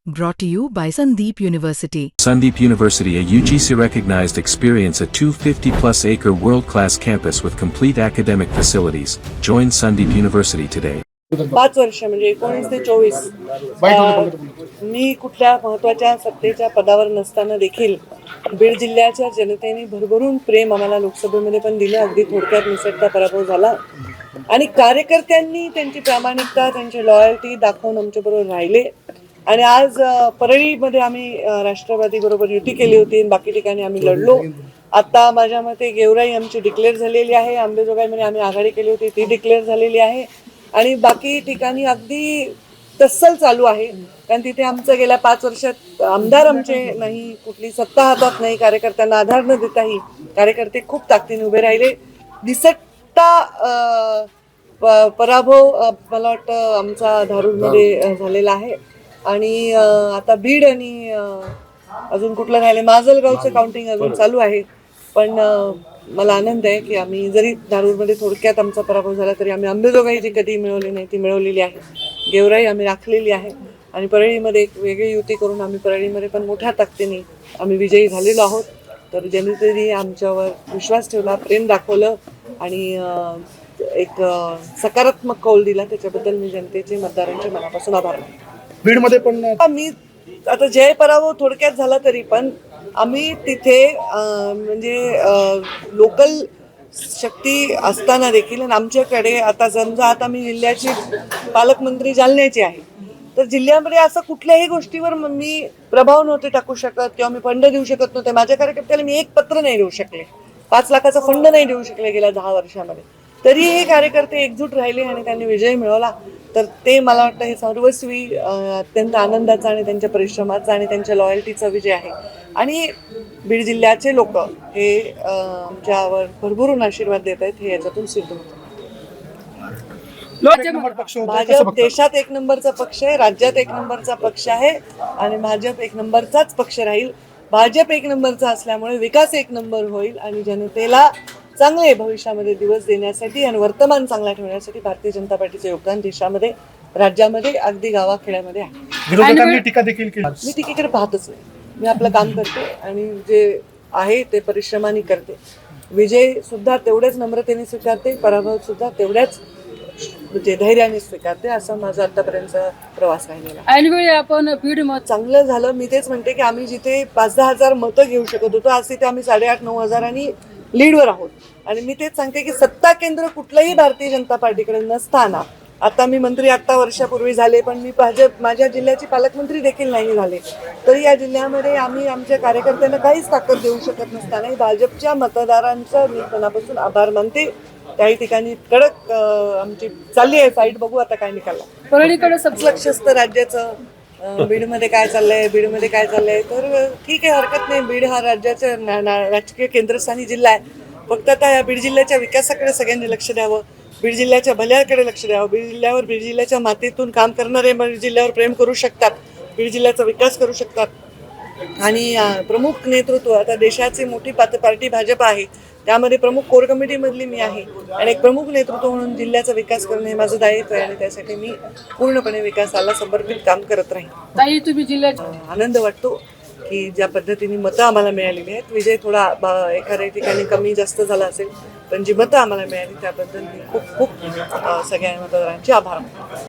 Brought to you by Sandeep University. Sandeep University, a UGC-recognized experience, a 250-plus acre world-class campus with complete academic facilities. Join Sandeep University today. 5 वर्ष म्हणजे 19 ते 24 मी कुठल्या महत्त्वाच्या सत्तेच्या पदावर नसताना देखील बीड जिल्ह्याच्या जनतेने भरभरून प्रेम आम्हाला लोकसभेमध्ये पण दिलं. अगदी थोडक्यात निसटता पराभव झाला आणि कार्यकर्त्यांनी त्यांची प्रामाणिकता, त्यांची लॉयल्टी दाखवून आमच्याबरोबर राहिले. आणि आज परळीमध्ये आम्ही राष्ट्रवादी बरोबर युती केली होती, बाकी ठिकाणी आम्ही लढलो. आता माझ्या मते गेवराई आमची डिक्लेअर झालेली आहे, अंबेजोगाईमध्ये आम्ही आघाडी केली होती ती डिक्लेअर झालेली आहे आणि बाकी ठिकाणी अगदी तस्सल चालू आहे. कारण तिथे आमचं गेल्या 5 वर्षात आमदार आमचे नाही, कुठली सत्ता हातात नाही, कार्यकर्त्यांना आधार न देताही कार्यकर्ते खूप ताकदीने उभे राहिले. दिसटता पराभव मला वाटतं आमचा धारूरमध्ये झालेला आहे. आणि आता बीड आणि अजून कुठलं राहिले, माजलगावचं काउंटिंग अजून चालू आहे. पण मला आनंद आहे की आम्ही जरी धारूरमध्ये थोडक्यात आमचा पराभव झाला तरी आम्ही अंबेजोगाई जी कधी मिळवली नाही ती मिळवलेली आहे. गेवराई आम्ही राखलेली आहे आणि परळीमध्ये एक वेगळी युती करून आम्ही परळीमध्ये पण मोठ्या ताकदीने आम्ही विजयी झालेलो आहोत. तर जनतेने आमच्यावर विश्वास ठेवला, प्रेम दाखवलं आणि एक सकारात्मक कौल दिला. त्याच्याबद्दल मी जनतेचे, मतदारांचे मनापासून आभार मानते. बीडमध्ये पण मी आता जय पराभव थोडक्यात झाला तरी पण आम्ही तिथे म्हणजे लोकल शक्ती असताना देखील आमच्याकडे आता समजा आता मी जिल्ह्याची पालकमंत्री जालन्याची आहे, तर जिल्ह्यामध्ये असं कुठल्याही गोष्टीवर मी प्रभाव नव्हते टाकू शकत किंवा मी फंड देऊ शकत नव्हते. माझ्या कार्यकर्त्याला मी एक पत्र नाही देऊ शकले, 5 लाखाचा फंड नाही देऊ शकले गेल्या 10 वर्षामध्ये. तरी हे कार्यकर्ते एकजूट राहिले आणि त्यांनी विजय मिळवला. तर ते मला वाटतं हे सर्वस्वी अत्यंत आनंदाचा आणि त्यांच्या परिश्रमाचा आणि त्यांच्या लॉयल्टीचा विजय आहे. आणि बीड जिल्ह्याचे लोक हे आमच्यावर भरभरून आशीर्वाद देत आहेत, हे याच्यातून सिद्ध होतं. भाजप देशात 1 नंबरचा पक्ष आहे, राज्यात 1 नंबरचा पक्ष आहे आणि भाजप 1 नंबरचाच पक्ष राहील. भाजप 1 नंबरचा असल्यामुळे विकास 1 नंबर होईल आणि जनतेला चांगले भविष्यामध्ये दिवस देण्यासाठी आणि वर्तमान चांगला ठेवण्यासाठी भारतीय जनता पार्टीचे योगदान देशामध्ये, राज्यामध्ये, अगदी गावाखेड्यामध्ये आहे. विरोधकांनी टीका देखील केली. मी टीकेकडे पाहतच नाही, मी आपलं काम करते आणि जे आहे ते परिश्रमाने करते. विजय सुद्धा तेवढ्याच नम्रतेने स्वीकारते, पराभव सुद्धा तेवढ्याच म्हणजे धैर्याने स्वीकारते. असं माझा आतापर्यंत प्रवास राहिलेला. ऐनवेळी आपण बीड चांगलं झालं. मी तेच म्हणते की आम्ही जिथे 5-10 हजार मतं घेऊ शकत होतो, आज तिथे आम्ही 8,500-9 हजारांनी लीडवर आहोत. आणि मी तेच सांगते की सत्ता केंद्र कुठलंही भारतीय जनता पार्टीकडे नसताना, आता मी मंत्री आता वर्षापूर्वी झाले पण मी माझ्या जिल्ह्याची पालकमंत्री देखील नाही झाले, तरी या जिल्ह्यामध्ये आम्ही आमच्या कार्यकर्त्यांना काहीच ताकद देऊ शकत नसताना भाजपच्या मतदारांचा मी मनापासून आभार मानते. काही ठिकाणी कडक आमची चालली आहे फाईट, बघू आता काय निकाल. परळीकडे लक्ष असतं राज्याचं, बीडमध्ये काय चाललंय, बीडमध्ये काय चाललंय. तर ठीक आहे, हरकत नाही. बीड हा राज्याचं राजकीय केंद्रस्थानी जिल्हा आहे. फक्त आता या बीड जिल्ह्याच्या विकासाकडे सगळ्यांनी लक्ष द्यावं, बीड जिल्ह्याच्या भल्याकडे लक्ष द्यावं. बीड जिल्ह्याच्या मातीतून काम करणारे बीड जिल्ह्यावर प्रेम करू शकतात, बीड जिल्ह्याचा विकास करू शकतात. आणि प्रमुख नेतृत्व, आता देशाची मोठी पार्टी भाजप आहे, त्यामध्ये प्रमुख कोर कमिटीमधली मी आहे आणि एक प्रमुख नेतृत्व म्हणून जिल्ह्याचा विकास करणं हे माझं दायित्व आहे आणि त्यासाठी मी पूर्णपणे विकासाला समर्पित काम करत राहीन. ताई, तुम्ही जिल्ह्यात आनंद वाटतो की ज्या पद्धतीने मतं आम्हाला मिळालेली आहेत. विजय थोडा एखाद्या ठिकाणी कमी जास्त झाला असेल, पण जी मतं आम्हाला मिळाली त्याबद्दल मी खूप खूप सगळ्या मतदारांचे आभार मानतो.